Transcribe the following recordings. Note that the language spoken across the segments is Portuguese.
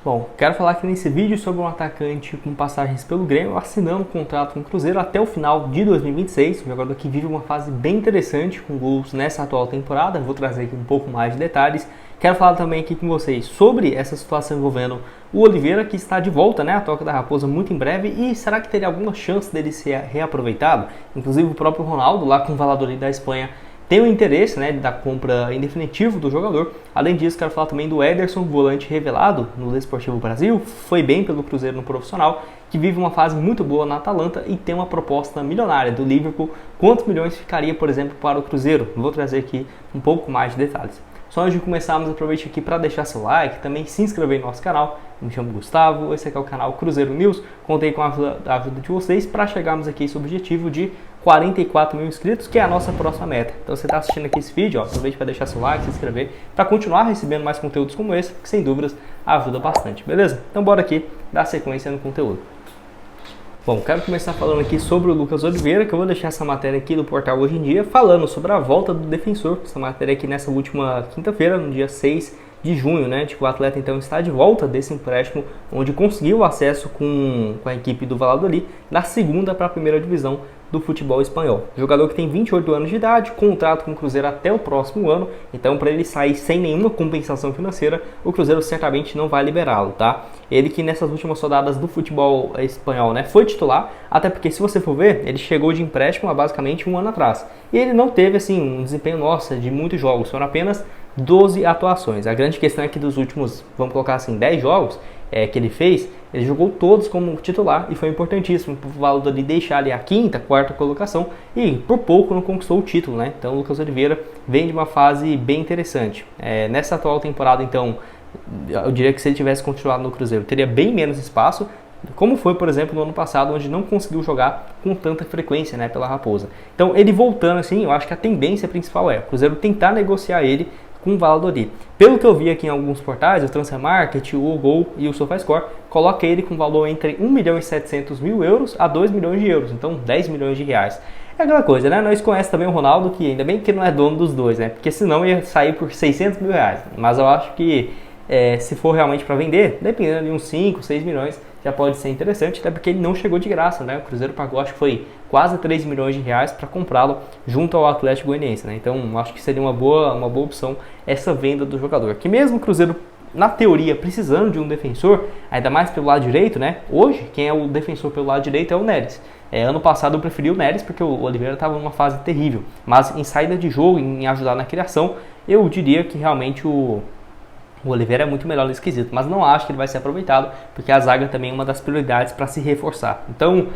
Bom, quero falar aqui nesse vídeo sobre um atacante com passagens pelo Grêmio, assinando um contrato com o Cruzeiro até o final de 2026, um jogador que vive uma fase bem interessante com gols nessa atual temporada. Vou trazer aqui um pouco mais de detalhes. Quero falar também aqui com vocês sobre essa situação envolvendo o Oliveira, que está de volta, à Toca da Raposa muito em breve, e será que teria alguma chance dele ser reaproveitado? Inclusive o próprio Ronaldo, lá com o Valladolid da Espanha, tem o interesse da compra em definitivo do jogador. Além disso, quero falar também do Ederson, volante revelado no Desportivo Brasil, foi bem pelo Cruzeiro no profissional, que vive uma fase muito boa na Atalanta e tem uma proposta milionária do Liverpool. Quantos milhões ficaria, por exemplo, para o Cruzeiro? Vou trazer aqui um pouco mais de detalhes. Só antes de começarmos, aproveite aqui para deixar seu like, também se inscrever no nosso canal. Me chamo Gustavo, esse aqui é o canal Cruzeiro News. Contei com a ajuda de vocês para chegarmos aqui a esse objetivo de 44 mil inscritos, que é a nossa próxima meta. Então, você está assistindo aqui esse vídeo, aproveite para deixar seu like, se inscrever, para continuar recebendo mais conteúdos como esse, que sem dúvidas ajuda bastante, beleza? Então, bora aqui dar sequência no conteúdo. Bom, quero começar falando aqui sobre o Lucas Oliveira, que eu vou deixar essa matéria aqui do portal Hoje em Dia, falando sobre a volta do defensor. Essa matéria aqui nessa última quinta-feira, no dia 6 de junho, de que o atleta então está de volta desse empréstimo, onde conseguiu acesso com a equipe do Valladolid da segunda para a primeira divisão do futebol espanhol. Jogador que tem 28 anos de idade, contrato com o Cruzeiro até o próximo ano, então para ele sair sem nenhuma compensação financeira, o Cruzeiro certamente não vai liberá-lo, tá? Ele que nessas últimas rodadas do futebol espanhol, foi titular, até porque se você for ver, ele chegou de empréstimo há basicamente um ano atrás. E ele não teve assim um desempenho de muitos jogos, foram apenas 12 atuações. A grande questão é que dos últimos, vamos colocar assim, 10 jogos que ele fez, ele jogou todos como titular e foi importantíssimo para o Valladolid deixar ali a quinta, quarta colocação e por pouco não conquistou o título, Então o Lucas Oliveira vem de uma fase bem interessante. Nessa atual temporada, então, eu diria que se ele tivesse continuado no Cruzeiro, teria bem menos espaço, como foi, por exemplo, no ano passado, onde não conseguiu jogar com tanta frequência, pela Raposa. Então, ele voltando assim, eu acho que a tendência principal é o Cruzeiro tentar negociar ele com o Valladolid. Pelo que eu vi aqui em alguns portais, o Transfermarkt, o Gol e o SofaScore, coloca ele com valor entre 1 milhão e 700 mil euros a 2 milhões de euros, então 10 milhões de reais. É aquela coisa, Nós conhecemos também o Ronaldo, que ainda bem que não é dono dos dois, Porque senão ia sair por 600 mil reais. Mas eu acho que se for realmente para vender, dependendo de uns 5, 6 milhões, já pode ser interessante, até porque ele não chegou de graça, O Cruzeiro pagou, acho que foi quase 3 milhões de reais para comprá-lo junto ao Atlético Goianiense, Então, acho que seria uma boa opção essa venda do jogador. Que mesmo o Cruzeiro, na teoria, precisando de um defensor, ainda mais pelo lado direito, Hoje, quem é o defensor pelo lado direito é o Neres. Ano passado eu preferi o Neres porque o Oliveira estava numa fase terrível. Mas em saída de jogo, em ajudar na criação, eu diria que realmente o Oliveira é muito melhor nesse quesito, mas não acho que ele vai ser aproveitado, porque a zaga também é uma das prioridades para se reforçar. Então,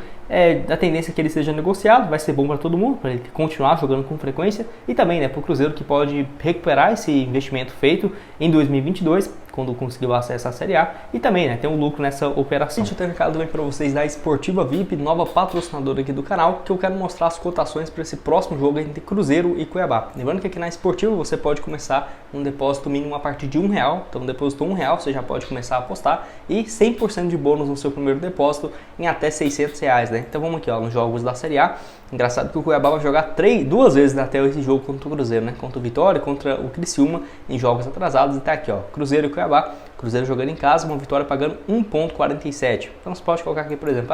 a tendência é que ele seja negociado, vai ser bom para todo mundo, para ele continuar jogando com frequência, e também para o Cruzeiro, que pode recuperar esse investimento feito em 2022, quando conseguiu acesso à Série A, e também ter um lucro nessa operação. Deixa eu ter um recado também para vocês da Esportiva VIP, nova patrocinadora aqui do canal, que eu quero mostrar as cotações para esse próximo jogo entre Cruzeiro e Cuiabá. Lembrando que aqui na Esportiva você pode começar um depósito mínimo a partir de R$1, então depositou R$1, você já pode começar a apostar, e 100% de bônus no seu primeiro depósito em até R$600, Então vamos aqui, nos jogos da Série A. Engraçado que o Cuiabá vai jogar duas vezes até esse jogo contra o Cruzeiro, Contra o Vitória, contra o Criciúma, em jogos atrasados. E tá aqui, Cruzeiro e Cuiabá. Cruzeiro jogando em casa, uma vitória pagando 1,47. Então você pode colocar aqui, por exemplo,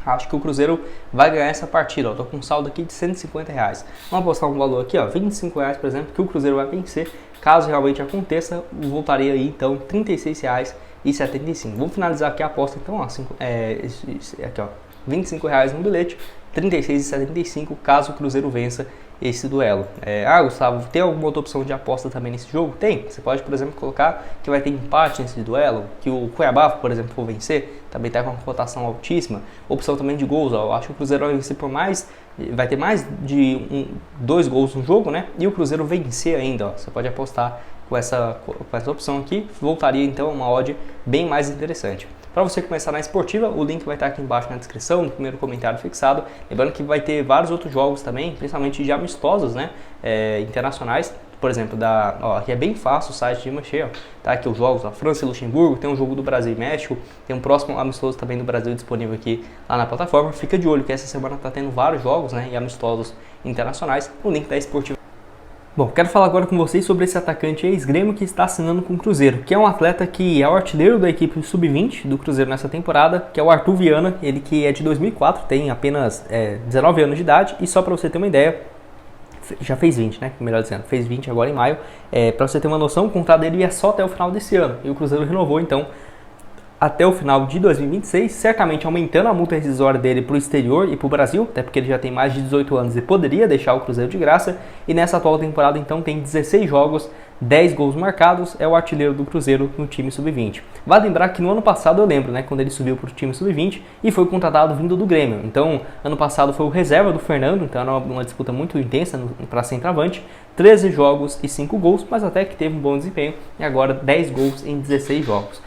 acho que o Cruzeiro vai ganhar essa partida, Tô com um saldo aqui de R$150. Vamos apostar um valor aqui, R$25, por exemplo, que o Cruzeiro vai vencer. Caso realmente aconteça, voltaria aí então R$36,75. Vamos finalizar aqui a aposta, então, aqui, R$25 no bilhete, R$36,75 caso o Cruzeiro vença esse duelo. Gustavo, tem alguma outra opção de aposta também nesse jogo? Tem. Você pode, por exemplo, colocar que vai ter empate nesse duelo, que o Cuiabá, por exemplo, for vencer, também está com uma cotação altíssima. Opção também de gols, eu acho que o Cruzeiro vai vencer vai ter mais de 2 gols no jogo, E o Cruzeiro vencer ainda, Você pode apostar com essa opção aqui, voltaria então a uma odd bem mais interessante. Para você começar na Esportiva, o link vai estar aqui embaixo na descrição, no primeiro comentário fixado. Lembrando que vai ter vários outros jogos também, principalmente de amistosos, internacionais. Por exemplo, aqui é bem fácil o site de mexer, Tá aqui os jogos da França e Luxemburgo, tem um jogo do Brasil e México, tem um próximo amistoso também do Brasil disponível aqui lá na plataforma. Fica de olho que essa semana está tendo vários jogos, e amistosos internacionais. O link da Esportiva Bom, quero falar agora com vocês sobre esse atacante ex-Grêmio que está assinando com o Cruzeiro, que é um atleta que é o artilheiro da equipe sub-20 do Cruzeiro nessa temporada, que é o Arthur Viana, ele que é de 2004, tem apenas 19 anos de idade, e só para você ter uma ideia, já fez 20, né? Melhor dizendo, fez 20 agora em maio. Para você ter uma noção, o contrato dele ia só até o final desse ano, e o Cruzeiro renovou, então, até o final de 2026, certamente aumentando a multa rescisória dele para o exterior e para o Brasil, até porque ele já tem mais de 18 anos e poderia deixar o Cruzeiro de graça, e nessa atual temporada então tem 16 jogos, 10 gols marcados, é o artilheiro do Cruzeiro no time sub-20. Vale lembrar que no ano passado, eu lembro, né, quando ele subiu para o time sub-20 e foi contratado vindo do Grêmio, então ano passado foi o reserva do Fernando, então era uma disputa muito intensa para centroavante, 13 jogos e 5 gols, mas até que teve um bom desempenho, e agora 10 gols em 16 jogos.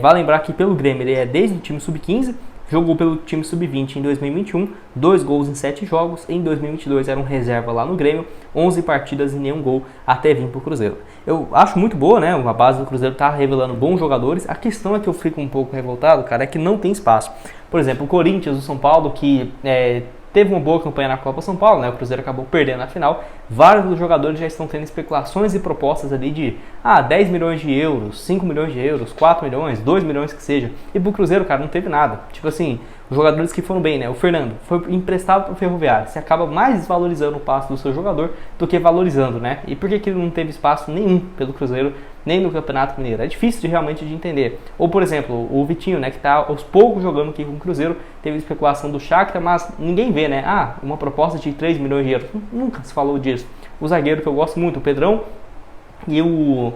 Vale lembrar que pelo Grêmio ele é desde o time sub-15, jogou pelo time sub-20 em 2021, 2 gols em 7 jogos, em 2022 era um reserva lá no Grêmio, 11 partidas e nenhum gol até vir para o Cruzeiro. Eu acho muito boa, né? A base do Cruzeiro está revelando bons jogadores, a questão é que eu fico um pouco revoltado, cara, é que não tem espaço. Por exemplo, o Corinthians, o São Paulo, que teve uma boa campanha na Copa São Paulo, né? O Cruzeiro acabou perdendo na final. Vários dos jogadores já estão tendo especulações e propostas ali de 10 milhões de euros, 5 milhões de euros, 4 milhões, 2 milhões que seja. E pro Cruzeiro, cara, não teve nada. Tipo assim, os jogadores que foram bem, né? O Fernando foi emprestado pro Ferroviário. Você acaba mais desvalorizando o passe do seu jogador do que valorizando, né? E por que ele não teve espaço nenhum pelo Cruzeiro, nem no Campeonato Mineiro? É difícil realmente de entender. Ou, por exemplo, o Vitinho, né? Que tá aos poucos jogando aqui com o Cruzeiro. Teve especulação do Shakhtar, mas ninguém vê, né? Uma proposta de 3 milhões de euros. Nunca se falou disso. O zagueiro que eu gosto muito, o Pedrão, e o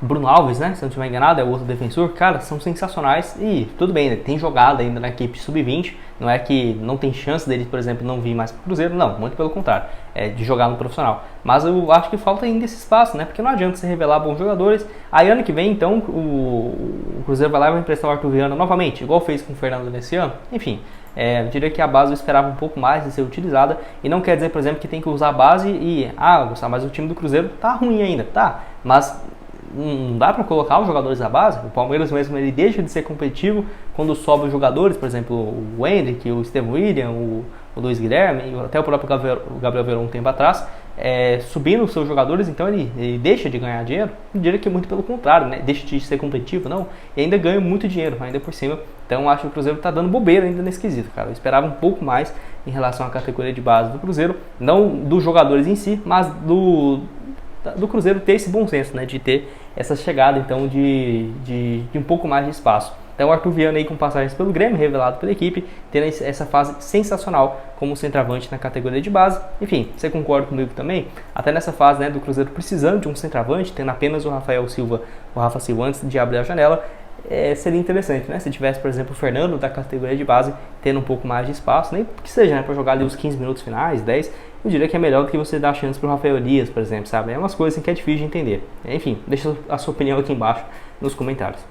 Bruno Alves, né? Se eu não estiver enganado, é o outro defensor. Cara, são sensacionais e tudo bem, né? Tem jogada ainda na equipe sub-20. Não é que não tem chance deles, por exemplo, não vir mais para o Cruzeiro. Não, muito pelo contrário, de jogar no profissional. Mas eu acho que falta ainda esse espaço, né? Porque não adianta você revelar bons jogadores. Aí ano que vem, então, o Cruzeiro vai lá e vai emprestar o Arthur Viana novamente, igual fez com o Fernando nesse ano. Enfim, eu diria que a base eu esperava um pouco mais de ser utilizada. E não quer dizer, por exemplo, que tem que usar a base e... Gustavo, mas o time do Cruzeiro tá ruim ainda. Tá, mas... não dá para colocar os jogadores da base. O Palmeiras mesmo ele deixa de ser competitivo quando sobe os jogadores, por exemplo, o Hendrick, o Steven William, o Luiz Guilherme, até o próprio Gabriel Veron um tempo atrás, subindo os seus jogadores, então ele deixa de ganhar dinheiro. Eu diria que muito pelo contrário, né? Deixa de ser competitivo, não, e ainda ganha muito dinheiro, ainda por cima. Então acho que o Cruzeiro está dando bobeira ainda nesse quesito, cara. Eu esperava um pouco mais em relação à categoria de base do Cruzeiro, não dos jogadores em si, mas do Cruzeiro ter esse bom senso, né, de ter essa chegada então de um pouco mais de espaço. Então o Arthur Viana aí com passagens pelo Grêmio, revelado pela equipe, tendo essa fase sensacional como centroavante na categoria de base. Enfim, você concorda comigo também? Até nessa fase, né, do Cruzeiro precisando de um centroavante, tendo apenas o Rafa Silva antes de abrir a janela, seria interessante, né? Se tivesse, por exemplo, o Fernando da categoria de base tendo um pouco mais de espaço, nem que seja, né, para jogar ali os 15 minutos finais, 10, eu diria que é melhor do que você dar chance para o Rafael Elias, por exemplo, sabe? É umas coisas assim que é difícil de entender. Enfim, deixa a sua opinião aqui embaixo nos comentários.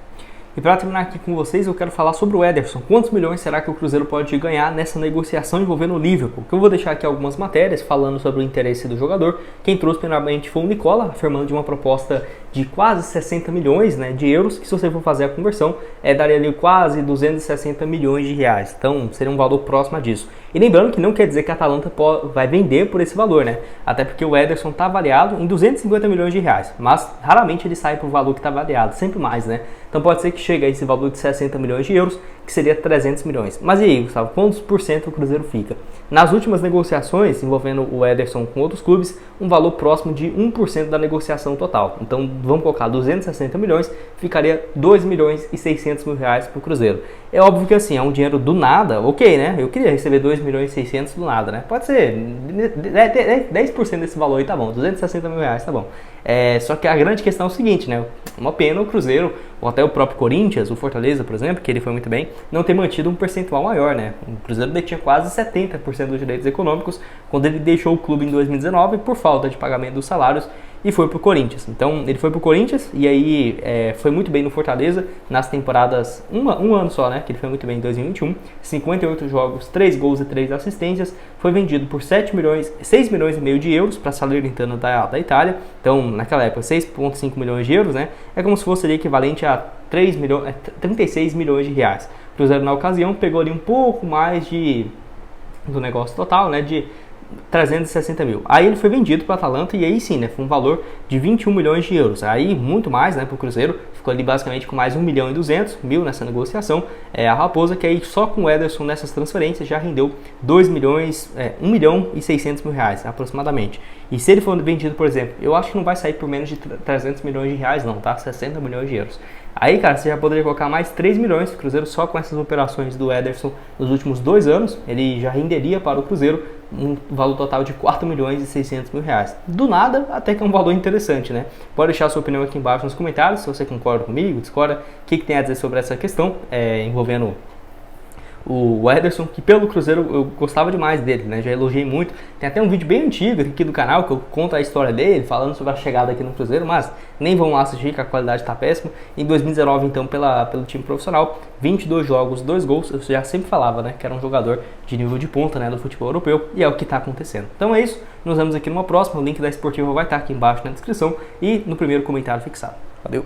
E para terminar aqui com vocês, eu quero falar sobre o Ederson. Quantos milhões será que o Cruzeiro pode ganhar nessa negociação envolvendo o Liverpool? Que eu vou deixar aqui algumas matérias falando sobre o interesse do jogador. Quem trouxe primeiramente foi o Nicola, afirmando de uma proposta de quase 60 milhões, né, de euros, que se você for fazer a conversão, daria ali quase 260 milhões de reais. Então, seria um valor próximo a disso. E lembrando que não quer dizer que a Atalanta vai vender por esse valor, né? Até porque o Ederson está avaliado em 250 milhões de reais, mas raramente ele sai para o valor que está avaliado, sempre mais, né? Então pode ser que chegue a esse valor de 60 milhões de euros, que seria 300 milhões. Mas e aí, Gustavo, quantos por cento o Cruzeiro fica? Nas últimas negociações envolvendo o Ederson com outros clubes, um valor próximo de 1% da negociação total. Então vamos colocar 260 milhões, ficaria 2 milhões e 600 mil reais para o Cruzeiro. É óbvio que assim, é um dinheiro do nada, ok, né? Eu queria receber 2 milhões e 600 do nada, né? Pode ser 10% desse valor aí, tá bom, 260 mil reais, tá bom. Só que a grande questão é o seguinte, né? Uma pena o Cruzeiro, ou até o próprio Corinthians, o Fortaleza, por exemplo, que ele foi muito bem, não ter mantido um percentual maior, né? O Cruzeiro detinha quase 70% dos direitos econômicos quando ele deixou o clube em 2019 por falta de pagamento dos salários e foi pro Corinthians. Então ele foi pro Corinthians e aí foi muito bem no Fortaleza nas temporadas, um ano só, né, que ele foi muito bem em 2021, 58 jogos, 3 gols e 3 assistências, foi vendido por 6 milhões e meio de euros para Salernitana da Itália. Então naquela época 6,5 milhões de euros, né, é como se fosse ali equivalente a 36 milhões de reais. O Cruzeiro na ocasião pegou ali um pouco mais do negócio total, né, de 360 mil. Aí ele foi vendido para o Atalanta e aí sim, né, foi um valor de 21 milhões de euros. Aí muito mais, né, para o Cruzeiro, ficou ali basicamente com mais 1 milhão e 200 mil nessa negociação. A Raposa, que aí só com o Ederson nessas transferências já rendeu 1 milhão e 600 mil reais aproximadamente. E se ele for vendido, por exemplo, eu acho que não vai sair por menos de 300 milhões de reais não, tá? 60 milhões de euros. Aí, cara, você já poderia colocar mais 3 milhões para o Cruzeiro só com essas operações do Ederson nos últimos 2 anos. Ele já renderia para o Cruzeiro um valor total de 4 milhões e 600 mil reais. Do nada, até que é um valor interessante, né? Pode deixar a sua opinião aqui embaixo nos comentários, se você concorda comigo, discorda, o que tem a dizer sobre essa questão envolvendo o Ederson, que pelo Cruzeiro eu gostava demais dele, né? Já elogiei muito. Tem até um vídeo bem antigo aqui do canal que eu conto a história dele, falando sobre a chegada aqui no Cruzeiro, mas nem vão lá assistir, que a qualidade está péssima. Em 2019, então, pelo time profissional, 22 jogos, 2 gols. Eu já sempre falava, né, que era um jogador de nível de ponta, né, do futebol europeu, e é o que está acontecendo. Então é isso, nos vemos aqui numa próxima. O link da Esportiva vai estar aqui embaixo na descrição e no primeiro comentário fixado. Valeu!